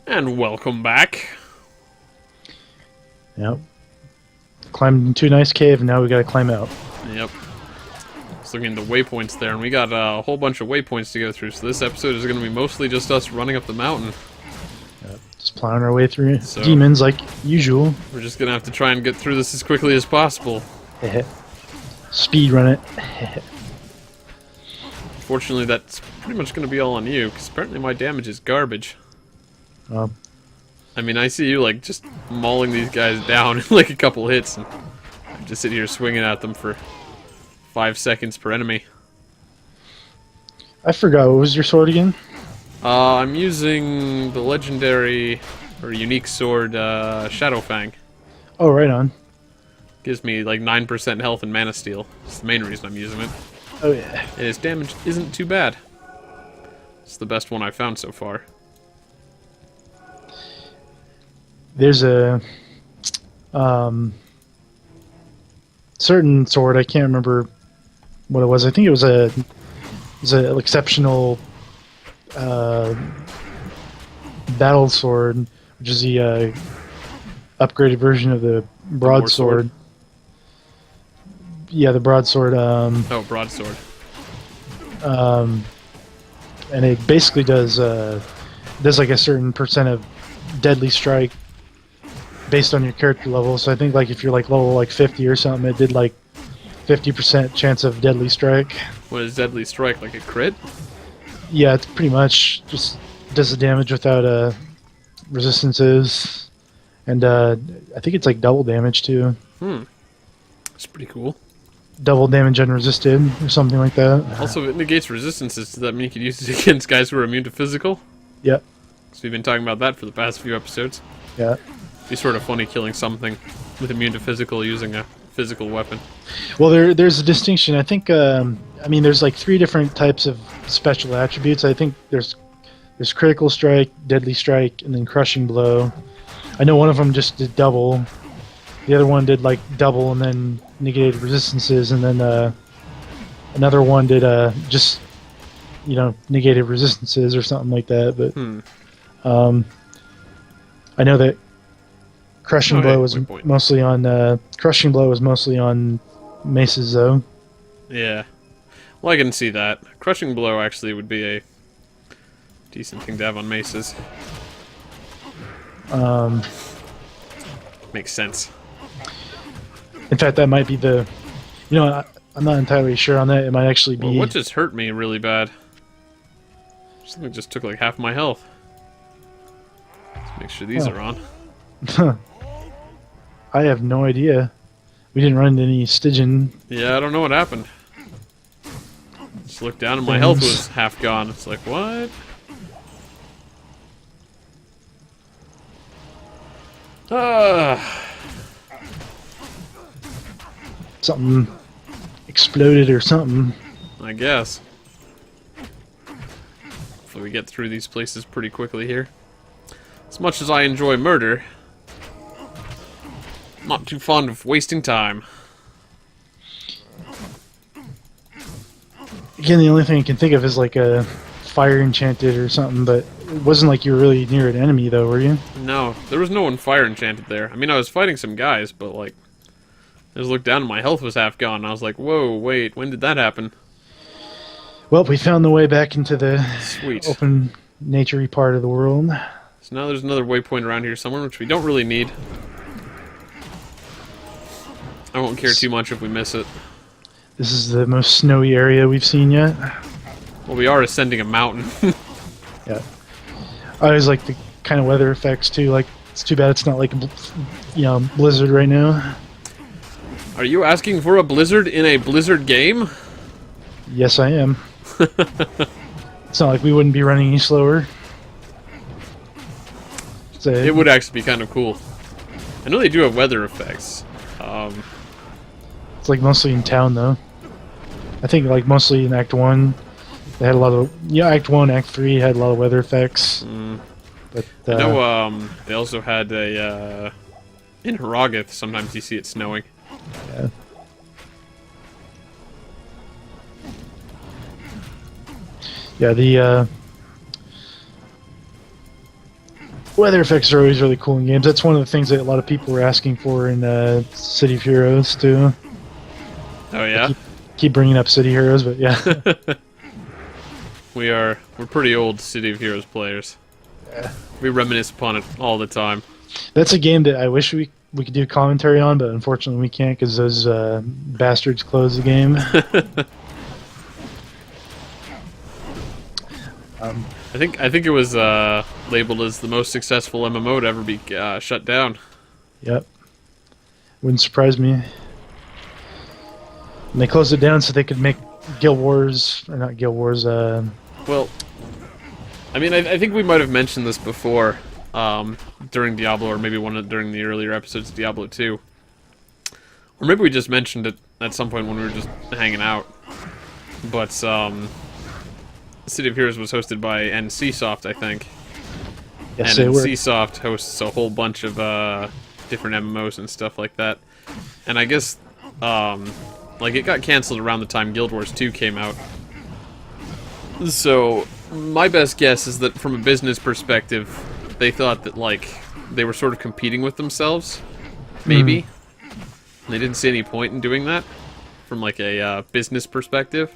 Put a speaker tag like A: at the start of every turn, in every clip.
A: And welcome back.
B: Yep. Climbed into a nice cave, and now we gotta climb out.
A: Yep. Just looking at the waypoints there, and we got a whole bunch of waypoints to go through, so this episode is going to be mostly just us running up the mountain.
B: Yep. Just plowing our way through
A: So,
B: demons like usual.
A: We're just going to have to try and get through this as quickly as possible.
B: Speed run it.
A: Fortunately, that's pretty much going to be all on you, because apparently my damage is garbage. I mean, I see you, like, just mauling these guys down in, like, a couple hits, and I just sit here swinging at them for 5 seconds per enemy.
B: I forgot, what was your sword again?
A: I'm using the legendary, or unique sword, Shadow Fang.
B: Oh, right on.
A: Gives me, like, 9% health and mana steal. That's the main reason I'm using it.
B: Oh, yeah.
A: And its damage isn't too bad. It's the best one I've found so far.
B: There's a certain sword, I can't remember what it was. I think it was an exceptional battle sword, which is the upgraded version of the broadsword. Yeah, the broadsword.
A: Oh, broadsword.
B: And it basically does like a certain percent of deadly strike based on your character level. So I think like if you're like level like 50 or something, it did like 50% chance of deadly strike.
A: What is deadly strike? Like a crit?
B: Yeah, it's pretty much just does the damage without resistances, and I think it's like double damage too.
A: That's pretty cool.
B: Double damage unresisted or something like that.
A: Also, if it negates resistances, does that mean you could use it against guys who are immune to physical?
B: Yep.
A: So we've been talking about that for the past few episodes.
B: Yeah.
A: It'd be sort of funny killing something with immune to physical using a physical weapon.
B: Well, there's a distinction. I think. I mean, there's like 3 different types of special attributes. I think there's critical strike, deadly strike, and then crushing blow. I know one of them just did double. The other one did like double and then negated resistances, and then another one did just negated resistances or something like that. But I know that crushing blow was mostly on maces though.
A: Yeah. Well, I can see that. Crushing blow actually would be a decent thing to have on maces. Makes sense.
B: In fact, that might be the... I'm not entirely sure on that. It might actually be...
A: Well, what just hurt me really bad? Something just took like half my health. Let's make sure these are on.
B: I have no idea. We didn't run into any Stygian.
A: Yeah, I don't know what happened. Just looked down and my health was half gone. It's like, what?
B: Something exploded or something.
A: I guess. Hopefully we get through these places pretty quickly here. As much as I enjoy murder, I'm not too fond of wasting time.
B: Again, the only thing I can think of is like a fire enchanted or something, but it wasn't like you were really near an enemy though, were you?
A: No, there was no one fire enchanted there. I mean, I was fighting some guys, but like, I just looked down and my health was half gone. And I was like, whoa, wait, when did that happen?
B: Well, we found the way back into the
A: Sweet.
B: open nature-y part of the world.
A: So now there's another waypoint around here somewhere, which we don't really need. I won't care too much if we miss it.
B: This is the most snowy area we've seen yet.
A: Well, we are ascending a mountain.
B: Yeah. I always like the kind of weather effects too. Like, it's too bad it's not like a blizzard right now.
A: Are you asking for a blizzard in a blizzard game?
B: Yes, I am. It's not like we wouldn't be running any slower.
A: It would actually be kind of cool. I know they do have weather effects.
B: It's like mostly in town though. I think like mostly in Act 1 they had a lot of Act 1, Act 3 had a lot of weather effects. But
A: I know they also had a in Harrogath sometimes you see it snowing.
B: Yeah. Yeah, weather effects are always really cool in games. That's one of the things that a lot of people were asking for in City of Heroes too.
A: Oh
B: I
A: yeah.
B: keep bringing up City Heroes, but yeah.
A: We're pretty old City of Heroes players.
B: Yeah.
A: We reminisce upon it all the time.
B: That's a game that I wish we could do commentary on, but unfortunately we can't because those bastards closed the game.
A: I think it was labeled as the most successful MMO to ever be shut down.
B: Yep. Wouldn't surprise me. And they closed it down so they could make Guild Wars, or not Guild Wars,
A: Well, I mean, I think we might have mentioned this before during Diablo, or maybe during the earlier episodes of Diablo 2. Or maybe we just mentioned it at some point when we were just hanging out. But, City of Heroes was hosted by NCSoft, I think.
B: yes,
A: and
B: they were.
A: NCSoft hosts a whole bunch of different MMOs and stuff like that. And I guess, like, it got canceled around the time Guild Wars 2 came out. So, my best guess is that from a business perspective, they thought that, like, they were sort of competing with themselves. Maybe. And they didn't see any point in doing that from, like, a business perspective.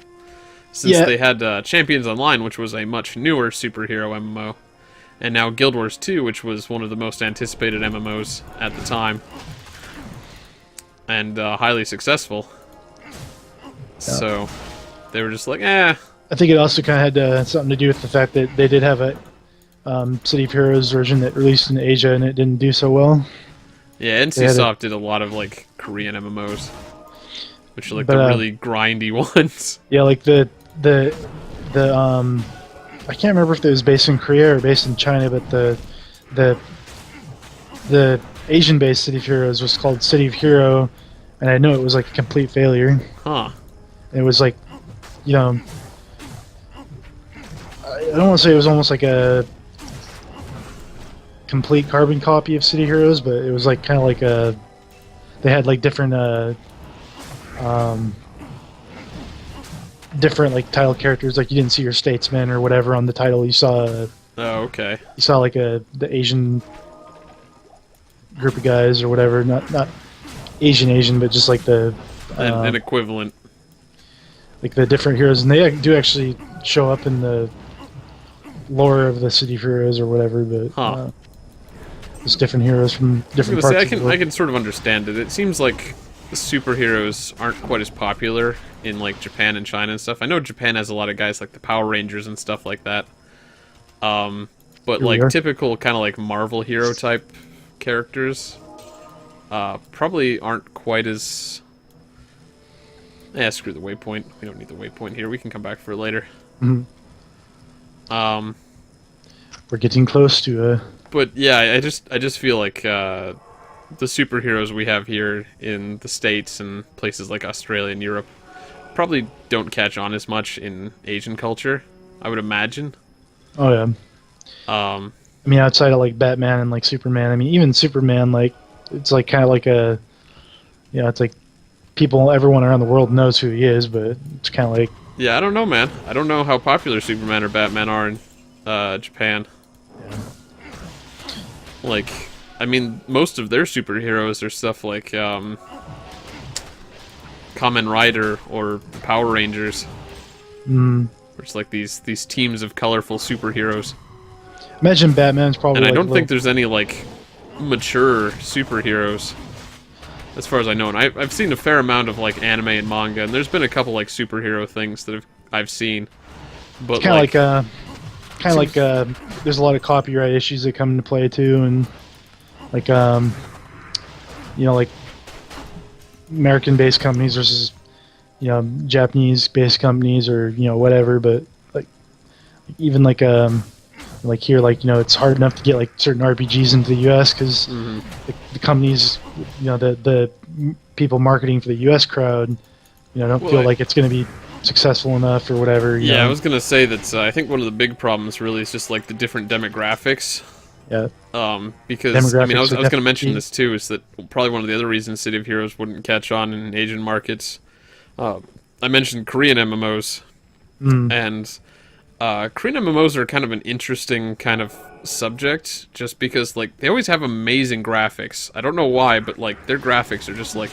A: Since they had Champions Online, which was a much newer superhero MMO. And now Guild Wars 2, which was one of the most anticipated MMOs at the time. And highly successful. Yeah. So, they were just like, eh.
B: I think it also kind of had something to do with the fact that they did have a City of Heroes version that released in Asia and it didn't do so well.
A: Yeah, NCSoft did a lot of, like, Korean MMOs. Which are, like, the really grindy ones.
B: Yeah, like the I can't remember if it was based in Korea or based in China, but the Asian-based City of Heroes was called City of Hero, and I know it was like a complete failure.
A: Huh.
B: It was like, you know, I don't want to say it was almost like a complete carbon copy of City Heroes, but it was like kind of like a. They had like different different like title characters. Like you didn't see your statesman or whatever on the title. You saw.
A: Oh, okay.
B: You saw like the Asian group of guys or whatever. Not Asian, but just like the
A: an equivalent.
B: Like the different heroes, and they do actually show up in the lore of the City of Heroes or whatever. But just different heroes from different parts.
A: I can sort of understand it. It seems like superheroes aren't quite as popular in like Japan and China and stuff. I know Japan has a lot of guys like the Power Rangers and stuff like that. But like typical kind of like Marvel hero type characters probably aren't quite as. Screw the waypoint. We don't need the waypoint here. We can come back for it later.
B: Mm-hmm. We're getting close to
A: But yeah, I just feel like the superheroes we have here in the States and places like Australia and Europe probably don't catch on as much in Asian culture, I would imagine.
B: Oh yeah. I mean, outside of like Batman and like Superman, I mean, even Superman, like it's like kind of like a, you know, it's like everyone around the world knows who he is, but it's kind of like.
A: Yeah, I don't know, man. I don't know how popular Superman or Batman are in Japan.
B: Yeah.
A: Like, I mean, most of their superheroes are stuff like Kamen Rider or Power Rangers. It's like these teams of colorful superheroes.
B: Imagine Batman's probably.
A: And I
B: like
A: don't think there's any like mature superheroes, as far as I know. And I've seen a fair amount of like anime and manga, and there's been a couple like superhero things that I've seen. But
B: kind of like there's a lot of copyright issues that come into play too, and like you know, like American-based companies versus, you know, Japanese-based companies or, you know, whatever. But like even like here, like, you know, it's hard enough to get like certain RPGs into the U.S. because the companies, you know, the people marketing for the U.S. crowd, you know, don't feel like it's going to be successful enough or whatever. You know?
A: I was gonna say that I think one of the big problems really is just like the different demographics.
B: Yeah.
A: Because I mean, I was gonna mention this too. Is that probably one of the other reasons City of Heroes wouldn't catch on in Asian markets? I mentioned Korean MMOs, and Korean MMOs are kind of an interesting kind of subject, just because, like, they always have amazing graphics. I don't know why, but, like, their graphics are just, like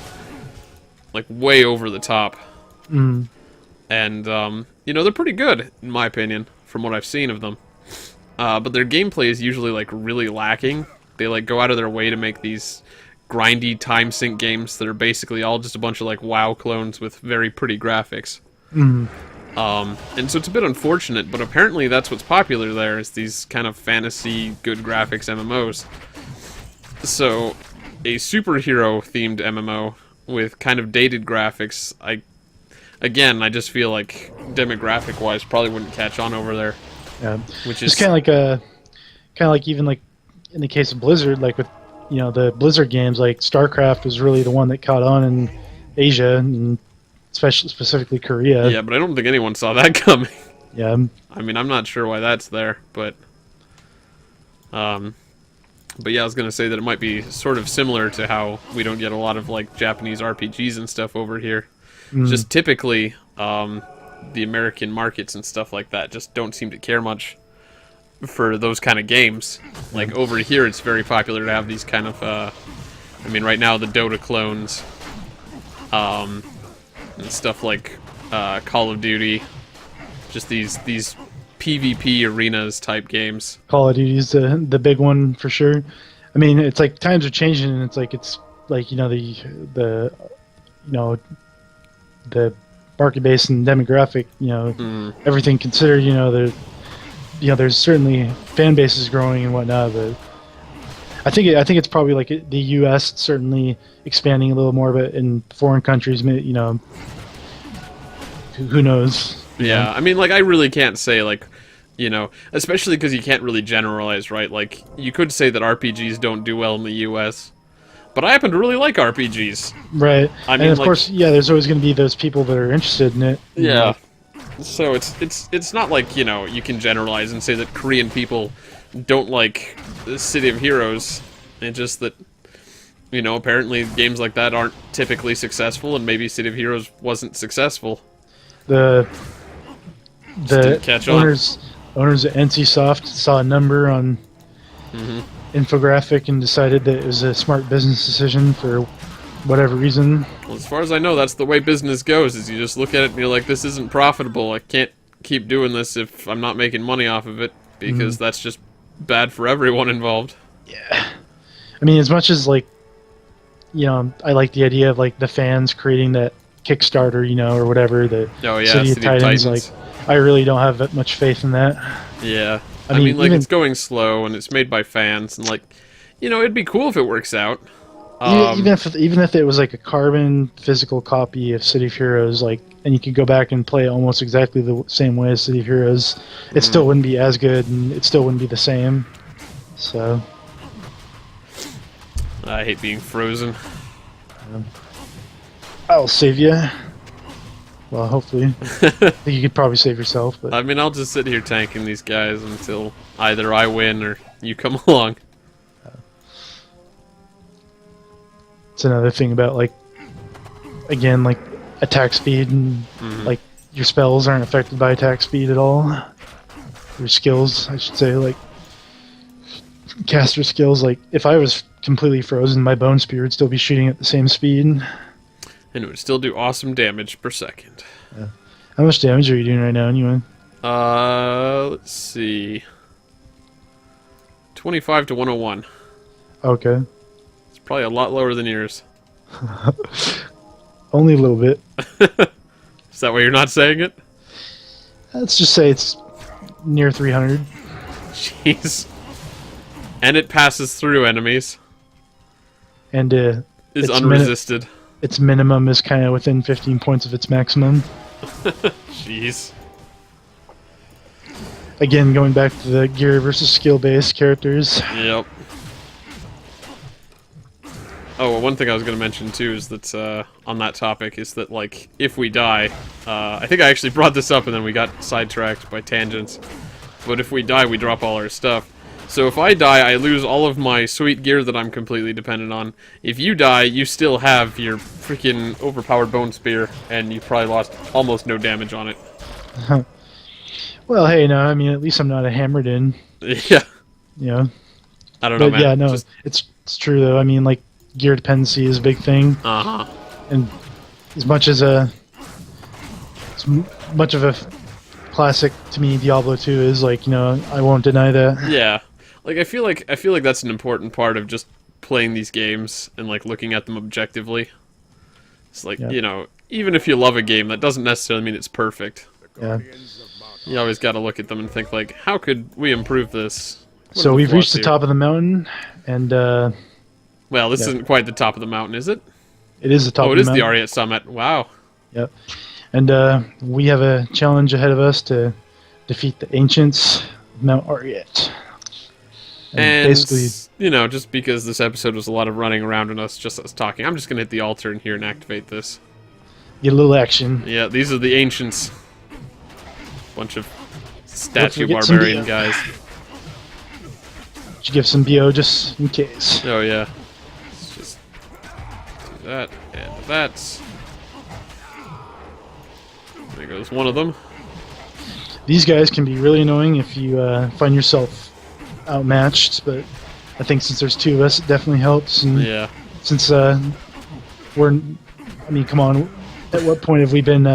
A: way over the top.
B: Mm.
A: And, you know, they're pretty good, in my opinion, from what I've seen of them. But their gameplay is usually, like, really lacking. They, like, go out of their way to make these grindy time sync games that are basically all just a bunch of, like, WoW clones with very pretty graphics.
B: Mm.
A: And so it's a bit unfortunate, but apparently that's what's popular there, is these kind of fantasy, good graphics MMOs. So, a superhero-themed MMO with kind of dated graphics, I just feel like demographic-wise probably wouldn't catch on over there.
B: Yeah,
A: which is
B: it's kind of like even like in the case of Blizzard, like with the Blizzard games, like StarCraft was really the one that caught on in Asia and especially specifically Korea.
A: Yeah, but I don't think anyone saw that coming.
B: Yeah,
A: I mean, I'm not sure why that's there, but yeah, I was gonna say that it might be sort of similar to how we don't get a lot of like Japanese RPGs and stuff over here. Just typically, the American markets and stuff like that just don't seem to care much for those kind of games. Like over here, it's very popular to have these kind of, I mean, right now the Dota clones, and stuff like Call of Duty, just these PvP arenas type games.
B: Call of Duty's the big one for sure. I mean, it's like times are changing, and it's like the market base and demographic, everything considered, there's certainly fan bases growing and whatnot, but I think it's probably like the U.S. certainly expanding a little more, but in foreign countries, who knows?
A: Yeah, I mean, like, I really can't say, like, especially because you can't really generalize, right? Like, you could say that RPGs don't do well in the U.S., but I happen to really like RPGs.
B: Right.
A: I mean,
B: and of
A: like,
B: course, yeah, there's always going to be those people that are interested in it.
A: Yeah. So it's not like, you can generalize and say that Korean people don't like the City of Heroes. It's just that, apparently games like that aren't typically successful, and maybe City of Heroes wasn't successful.
B: The
A: catch
B: owners at NCSoft saw a number on infographic and decided that it was a smart business decision for whatever reason.
A: Well, as far as I know, that's the way business goes, is you just look at it and you're like, this isn't profitable. I can't keep doing this if I'm not making money off of it, because that's just bad for everyone involved.
B: Yeah. I mean, as much as, like, I like the idea of, like, the fans creating that Kickstarter, or whatever, the City of Titans, like, I really don't have that much faith in that.
A: Yeah. I mean, like, it's going slow, and it's made by fans, and, like, it'd be cool if it works out.
B: Even if it was like a carbon physical copy of City of Heroes, like, and you could go back and play it almost exactly the same way as City of Heroes, it still wouldn't be as good, and it still wouldn't be the same. So,
A: I hate being frozen.
B: I'll save you. Well, hopefully. I think you could probably save yourself, but
A: I mean, I'll just sit here tanking these guys until either I win or you come along.
B: it's another thing about, like, again, like, attack speed, and like, your spells aren't affected by attack speed at all. Your skills, I should say, like, caster skills, like, if I was completely frozen, my bone spear would still be shooting at the same speed.
A: And it would still do awesome damage per second.
B: Yeah. How much damage are you doing right now, anyway?
A: Let's see. 25 to 101.
B: Okay.
A: It's probably a lot lower than yours.
B: Only a little bit.
A: Is that why you're not saying it?
B: Let's just say it's near 300.
A: Jeez. And it passes through enemies.
B: And
A: is unresisted.
B: Its minimum is kind of within 15 points of its maximum.
A: Jeez.
B: Again, going back to the gear versus skill-based characters.
A: Yep. Oh, well, one thing I was going to mention, too, is that, on that topic, is that, like, if we die, I think I actually brought this up and then we got sidetracked by tangents, but if we die, we drop all our stuff. So if I die, I lose all of my sweet gear that I'm completely dependent on. If you die, you still have your freaking overpowered bone spear, and you probably lost almost no damage on it.
B: Well, hey, no, I mean, at least I'm not a hammered in,
A: Yeah.
B: you know.
A: I don't know,
B: But
A: man.
B: yeah, no,
A: Just,
B: it's true though. I mean, like gear dependency is a big thing,
A: uh-huh.
B: and as much as much of a classic to me, Diablo 2 is like, I won't deny that.
A: Yeah. Like I feel like that's an important part of just playing these games and like looking at them objectively. It's like,
B: Yeah.
A: Even if you love a game, that doesn't necessarily mean it's perfect.
B: Yeah.
A: You always got to look at them and think like, how could we improve this? What are
B: So we've
A: flaws
B: reached the
A: here?
B: top of the mountain, and
A: Well, this
B: Yeah.
A: isn't quite the top of the mountain, is it?
B: it is the top
A: Oh,
B: of
A: it is
B: the
A: the
B: mountain.
A: Ariat Summit. Wow.
B: Yep. And we have a challenge ahead of us to defeat the ancients of Mount Ariat.
A: And,
B: basically,
A: just because this episode was a lot of running around and us talking, I'm just going to hit the altar in here and activate this.
B: get a little action.
A: Yeah, these are the ancients. Bunch of statue
B: get some
A: barbarian
B: BO.
A: guys.
B: Should give some BO just in case.
A: Oh, yeah. Let's just do that and that. There goes one of them.
B: These guys can be really annoying if you find yourself outmatched, but I think since there's two of us, it definitely helps. And
A: Yeah.
B: since come on, at what point have we been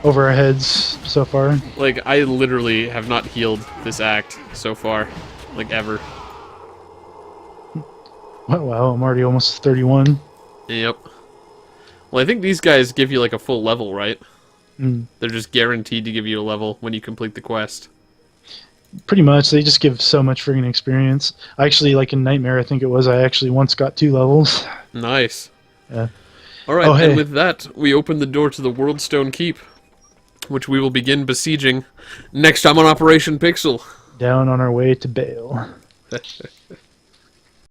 B: over our heads so far?
A: Like, I literally have not healed this act so far. Like, ever.
B: Wow, I'm already almost 31.
A: Yep. Well, I think these guys give you, like, a full level, right?
B: Mm.
A: They're just guaranteed to give you a level when you complete the quest.
B: Pretty much, they just give so much friggin' experience. I actually, like in Nightmare, I think it was, I actually once got 2 levels.
A: Nice.
B: Yeah.
A: Alright,
B: Oh, hey.
A: and with that, we open the door to the Worldstone Keep, which we will begin besieging next time on Operation Pixel.
B: Down on our way to Bale.